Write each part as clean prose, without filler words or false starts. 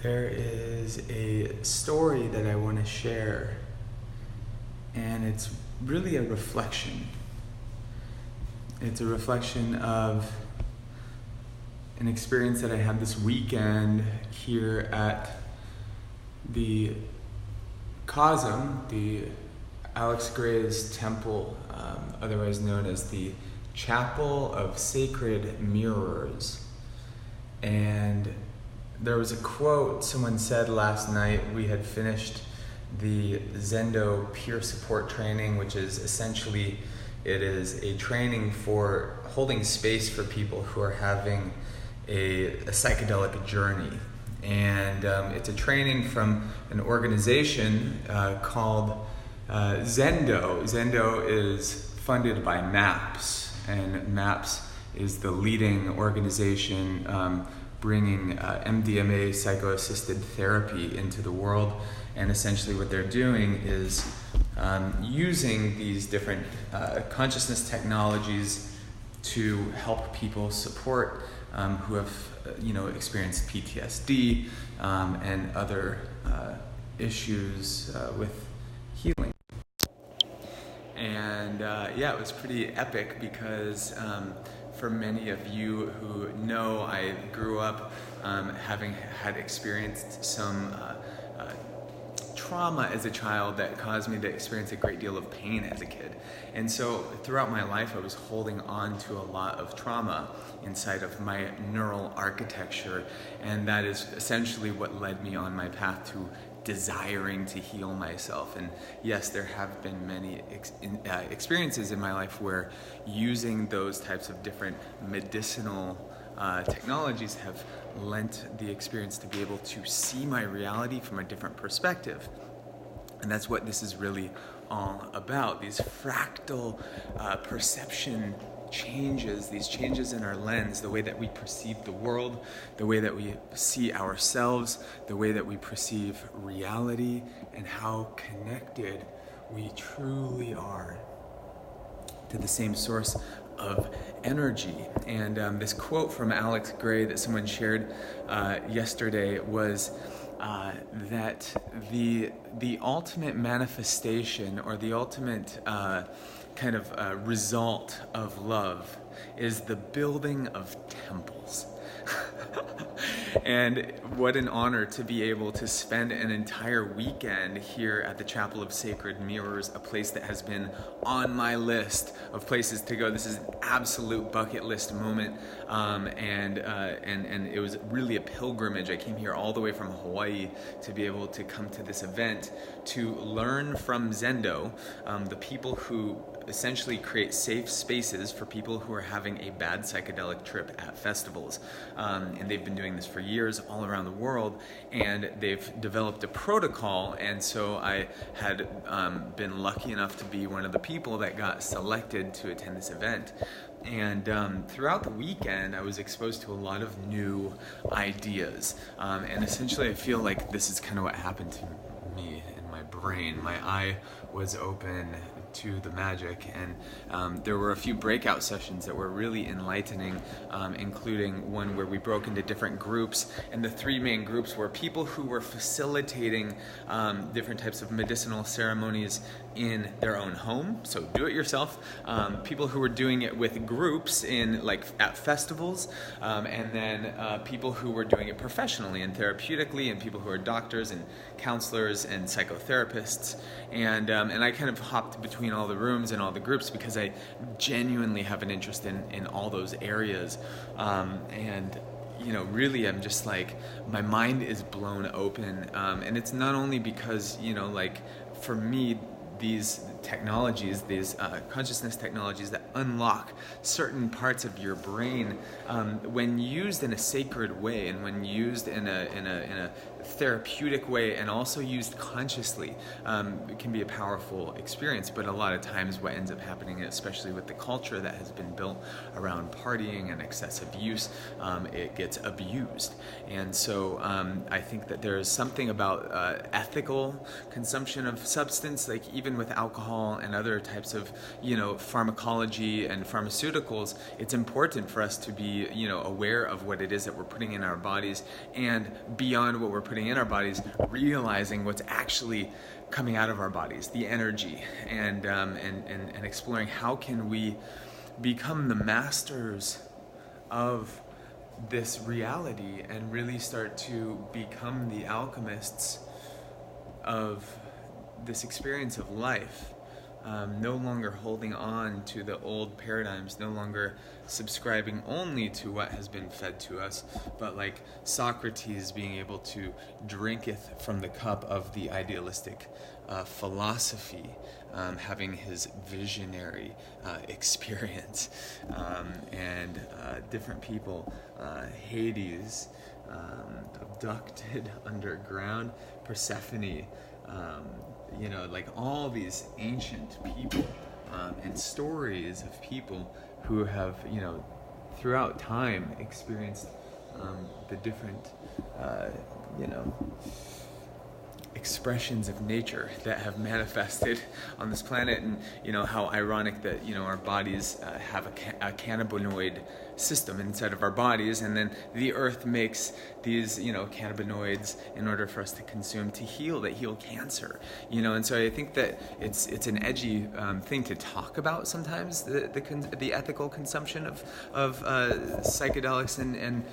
There is a story that I want to share, and it's really a reflection. It's a reflection of an experience that I had this weekend here at the COSM, the Alex Grey's temple, otherwise known as the Chapel of Sacred Mirrors. And there was a quote someone said last night. We had finished the ZENDO peer support training, which is essentially, it is a training for holding space for people who are having a psychedelic journey. And it's a training from an organization called ZENDO. ZENDO is funded by MAPS, and MAPS is the leading organization bringing MDMA psycho-assisted therapy into the world. And essentially what they're doing is using these different consciousness technologies to help people support who have experienced PTSD and other issues with healing. And it was pretty epic because for many of you who know, I grew up having had experienced some trauma as a child that caused me to experience a great deal of pain as a kid. And so throughout my life, I was holding on to a lot of trauma inside of my neural architecture, and that is essentially what led me on my path to desiring to heal myself. And yes, there have been many experiences in my life where using those types of different medicinal technologies have lent the experience to be able to see my reality from a different perspective. And that's what this is really all about, these fractal perception changes, these changes in our lens, the way that we perceive the world, the way that we see ourselves, the way that we perceive reality, and how connected we truly are to the same source of energy. And this quote from Alex Grey that someone shared yesterday was that the ultimate manifestation, or the ultimate result of love, is the building of temples. And what an honor to be able to spend an entire weekend here at the Chapel of Sacred Mirrors, a place that has been on my list of places to go. This is an absolute bucket list moment, and it was really a pilgrimage. I came here all the way from Hawaii to be able to come to this event to learn from ZENDO, the people who essentially create safe spaces for people who are having a bad psychedelic trip at festivals. And they've been doing this for years all around the world, and they've developed a protocol. And so I had been lucky enough to be one of the people that got selected to attend this event. And throughout the weekend, I was exposed to a lot of new ideas. And essentially, I feel like this is kind of what happened to me in my brain. My eye was open to the magic, and there were a few breakout sessions that were really enlightening, including one where we broke into different groups, and the three main groups were people who were facilitating different types of medicinal ceremonies in their own home, so do it yourself, people who were doing it with groups at festivals, and then people who were doing it professionally and therapeutically, and people who are doctors and counselors and psychotherapists. And I kind of hopped between all the rooms and all the groups because I genuinely have an interest in all those areas. And really, I'm just like, my mind is blown open. And it's not only because, for me, these technologies, these consciousness technologies that unlock certain parts of your brain, when used in a sacred way, and when used in a therapeutic way, and also used consciously, it can be a powerful experience. But a lot of times what ends up happening, especially with the culture that has been built around partying and excessive use, it gets abused. And so I think that there is something about ethical consumption of substance, like even with alcohol alcohol and other types of, pharmacology and pharmaceuticals, it's important for us to be, aware of what it is that we're putting in our bodies, and beyond what we're putting in our bodies, realizing what's actually coming out of our bodies, the energy, and exploring how can we become the masters of this reality and really start to become the alchemists of this experience of life, no longer holding on to the old paradigms, no longer subscribing only to what has been fed to us, but like Socrates being able to drinketh from the cup of the idealistic philosophy, having his visionary experience, and different people, Hades, abducted underground, Persephone, like all these ancient people, and stories of people who have, throughout time experienced the different, expressions of nature that have manifested on this planet, and how ironic that our bodies have a cannabinoid system inside of our bodies, and then the earth makes these cannabinoids in order for us to consume to heal cancer, and so I think that it's an edgy thing to talk about sometimes, the ethical consumption of psychedelics and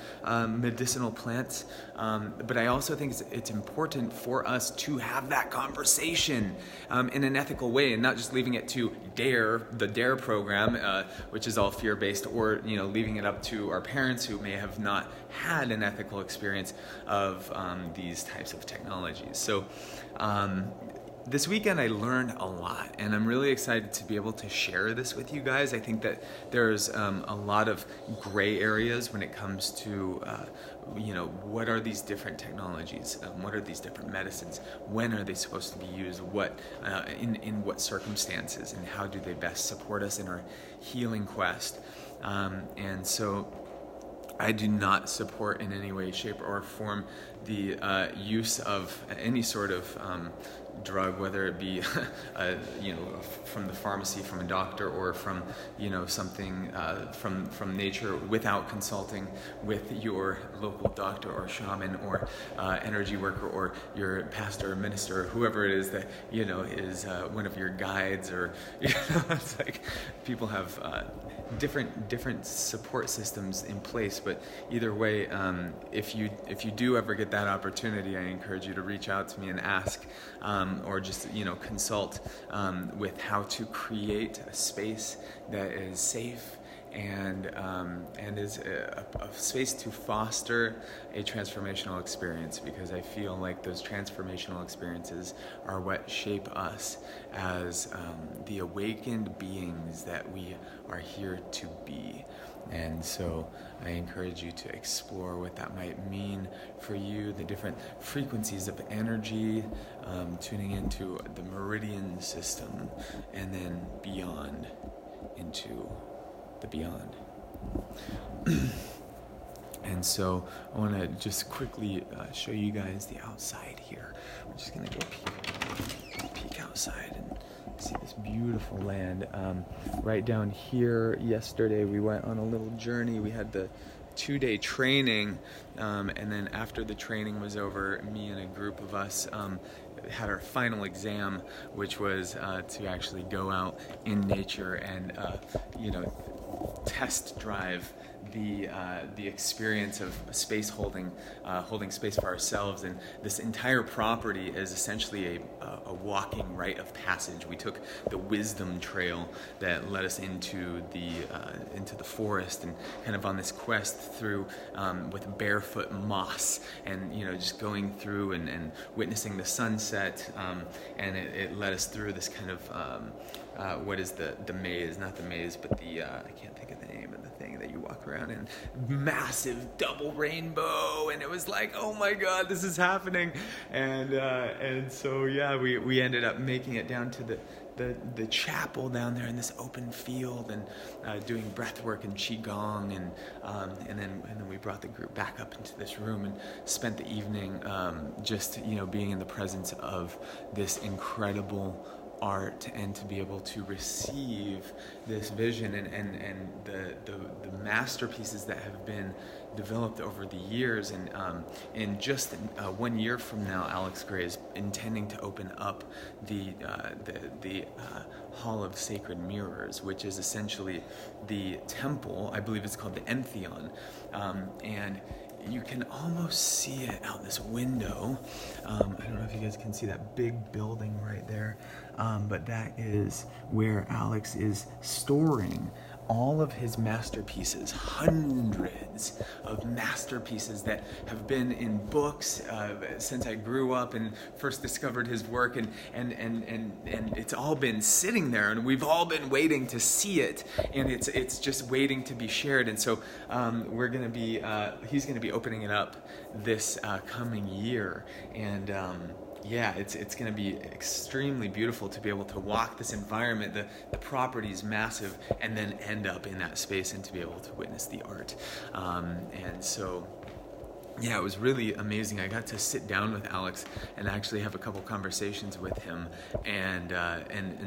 medicinal plants, but I also think it's important for us to have that conversation in an ethical way, and not just leaving it to the DARE program, which is all fear-based, or leaving it up to our parents who may have not had an ethical experience of these types of technologies. So this weekend I learned a lot, and I'm really excited to be able to share this with you guys. I think that there's a lot of gray areas when it comes to what are these different technologies, what are these different medicines, when are they supposed to be used, what in what circumstances, and how do they best support us in our healing quest. And so I do not support in any way, shape, or form the use of any sort of drug, whether it be from the pharmacy, from a doctor, or from something from nature, without consulting with your local doctor or shaman or energy worker or your pastor or minister or whoever it is that is one of your guides, or it's like people have different support systems in place. But either way, if you do ever get that opportunity, I encourage you to reach out to me and ask, or just consult with how to create a space that is safe and is a space to foster a transformational experience, because I feel like those transformational experiences are what shape us as the awakened beings that we are here to be. And so I encourage you to explore what that might mean for you, the different frequencies of energy, tuning into the meridian system, and then beyond, into the beyond. And so I want to just quickly show you guys the outside here. We're just going to go peek outside and see this beautiful land. Right down here, yesterday we went on a little journey. We had the 2-day training, and then after the training was over, me and a group of us had our final exam, which was to actually go out in nature and test drive the experience of space holding space for ourselves. And this entire property is essentially a walking rite of passage. We took the wisdom trail that led us into the forest, and kind of on this quest through with barefoot moss, and just going through and witnessing the sunset, and it led us through this kind of what is the maze, not the maze, but the I can't think of the name of the thing that you walk around in, massive double rainbow, and it was like, oh my god, this is happening. And so yeah, we ended up making it down to the chapel down there in this open field, and doing breath work and qigong, and then we brought the group back up into this room and spent the evening just being in the presence of this incredible art and to be able to receive this vision and the masterpieces that have been developed over the years. And in just 1 year from now, Alex Gray is intending to open up the Hall of Sacred Mirrors, which is essentially the temple. I believe it's called the Entheon, and you can almost see it out this window. I don't know if you guys can see that big building right there, but that is where Alex is storing all of his masterpieces, hundreds of masterpieces that have been in books since I grew up and first discovered his work, and it's all been sitting there, and we've all been waiting to see it, and it's just waiting to be shared. And so he's gonna be opening it up this coming year, and yeah, it's going to be extremely beautiful to be able to walk this environment. The property is massive, and then end up in that space and to be able to witness the art. And so, yeah, it was really amazing. I got to sit down with Alex and actually have a couple conversations with him, and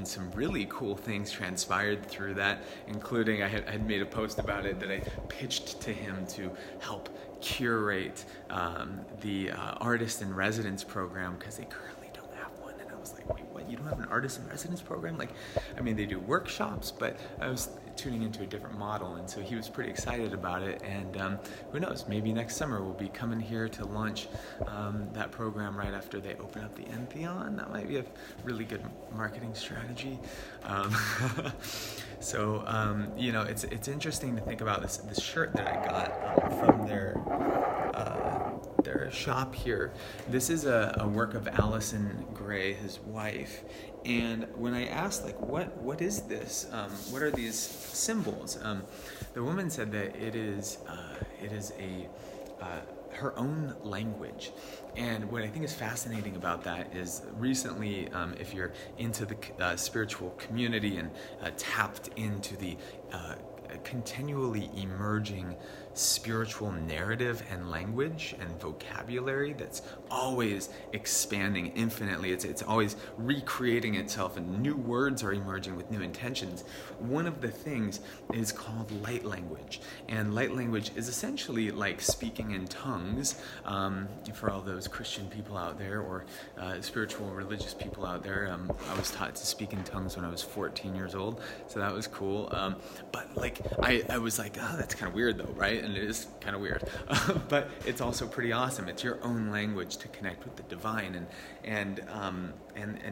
some really cool things transpired through that, including I had made a post about it that I pitched to him to help curate the artist in residence program, because they currently don't have one. And I was like, wait, what? You don't have an artist in residence program? Like, I mean, they do workshops, but I was tuning into a different model, and so he was pretty excited about it. And who knows, maybe next summer we'll be coming here to launch that program right after they open up the Entheon. That might be a really good marketing strategy. So it's interesting to think about this shirt that I got from their shop here. This is a work of Allison Gray, his wife. And when I asked, like, what is this? What are these symbols? The woman said that it is her own language. And what I think is fascinating about that is recently, if you're into the spiritual community and tapped into the continually emerging spiritual narrative and language and vocabulary that's always expanding infinitely. It's always recreating itself, and new words are emerging with new intentions. One of the things is called light language, and light language is essentially like speaking in tongues. For all those Christian people out there, or spiritual religious people out there, I was taught to speak in tongues when I was 14 years old, so that was cool. But like I was like, oh, that's kind of weird though, right? And it is kind of weird, but it's also pretty awesome. It's your own language to connect with the divine, and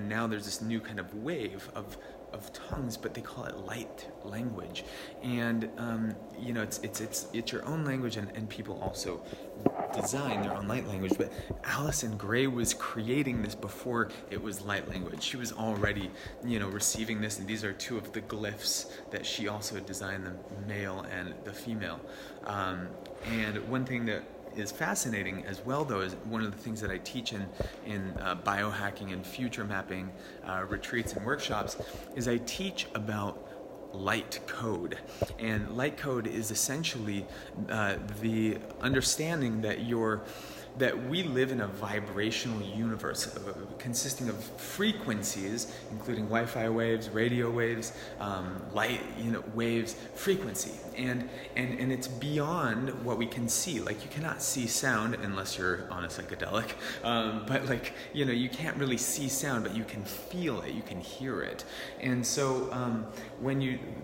now there's this new kind of wave of tongues, but they call it light language, and it's your own language, and people also design their own light language. But Allison Gray was creating this before it was light language. She was already receiving this, and these are two of the glyphs that she also designed, the male and the female. And one thing that is fascinating as well, though, is one of the things that I teach in biohacking and future mapping retreats and workshops, is I teach about light code. And light code is essentially the understanding that we live in a vibrational universe consisting of frequencies, including Wi-Fi waves, radio waves, light waves, frequency, and it's beyond what we can see. Like, you cannot see sound unless you're on a psychedelic, but you can't really see sound, but you can feel it, you can hear it. And so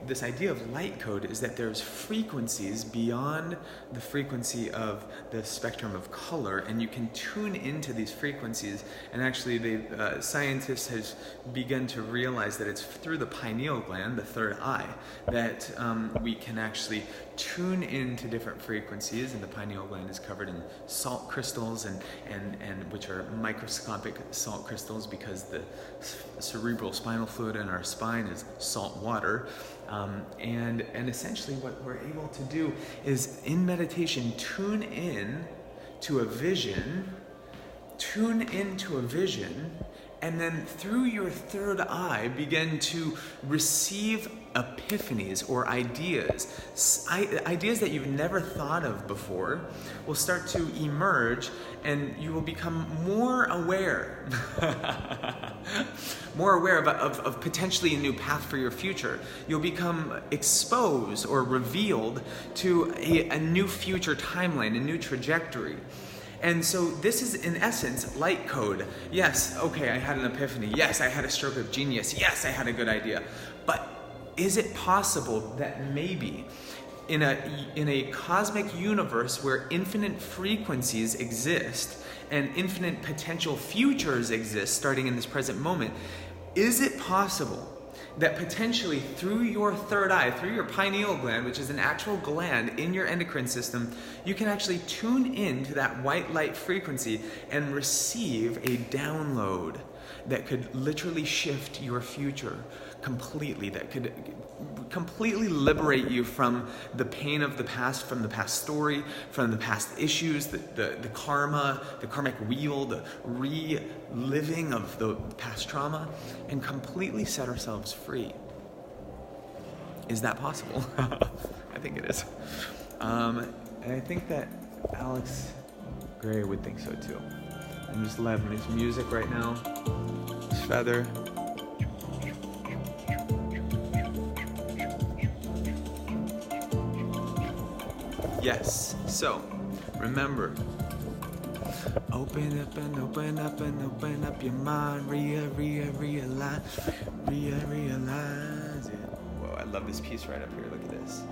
this idea of light code is that there's frequencies beyond the frequency of the spectrum of color, and you can tune into these frequencies. And actually, scientists has begun to realize that it's through the pineal gland, the third eye, that we can actually tune into different frequencies. And the pineal gland is covered in salt crystals, and which are microscopic salt crystals, because the cerebral spinal fluid in our spine is salt water. And essentially what we're able to do is, in meditation, tune into a vision, and then through your third eye begin to receive epiphanies or ideas. Ideas that you've never thought of before will start to emerge, and you will become more aware of potentially a new path for your future. You'll become exposed or revealed to a new future timeline, a new trajectory. And so this is, in essence, light code. Yes, okay, I had an epiphany. Yes, I had a stroke of genius. Yes, I had a good idea. But is it possible that maybe in a cosmic universe where infinite frequencies exist and infinite potential futures exist starting in this present moment, is it possible that potentially through your third eye, through your pineal gland, which is an actual gland in your endocrine system, you can actually tune into that white light frequency and receive a download that could literally shift your future completely, that could completely liberate you from the pain of the past, from the past story, from the past issues, the karma, the karmic wheel, the reliving of the past trauma, and completely set ourselves free. Is that possible? I think it is. And I think that Alex Gray would think so too. I'm just loving his music right now. His feather. Yes, so remember, open up and open up and open up your mind, realize it. Whoa, I love this piece right up here, look at this.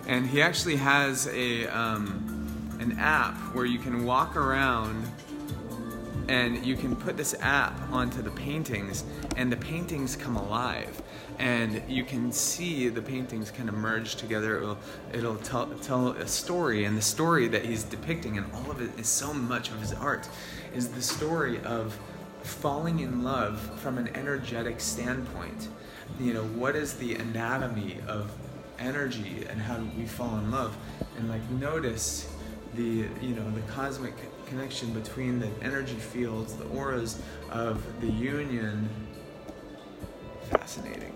And he actually has an app where you can walk around and you can put this app onto the paintings, and the paintings come alive, and you can see the paintings kind of merge together. It'll tell a story, and the story that he's depicting, and all of it is so much of his art, is the story of falling in love from an energetic standpoint. You know, what is the anatomy of energy and how do we fall in love, and like notice the cosmic connection between the energy fields, the auras of the union. Fascinating.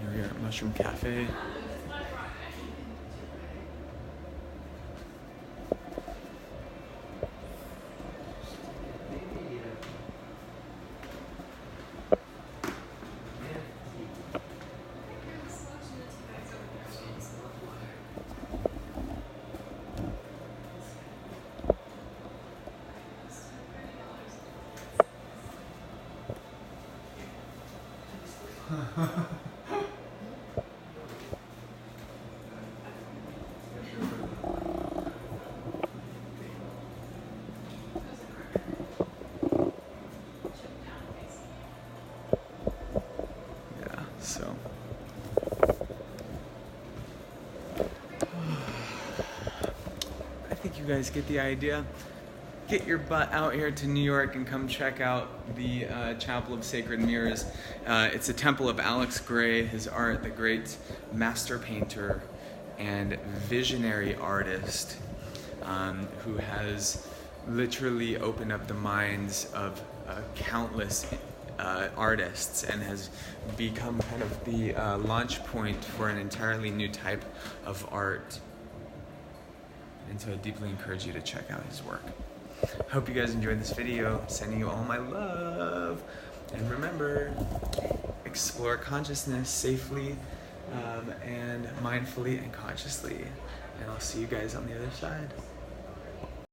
Here we are at Mushroom Cafe. So I think you guys get the idea. Get your butt out here to New York and come check out the Chapel of Sacred Mirrors. It's a temple of Alex Gray, his art, the great master painter and visionary artist who has literally opened up the minds of countless artists and has become kind of the launch point for an entirely new type of art. And so I deeply encourage you to check out his work. I hope you guys enjoyed this video. Sending you all my love. And remember, explore consciousness safely and mindfully and consciously. And I'll see you guys on the other side.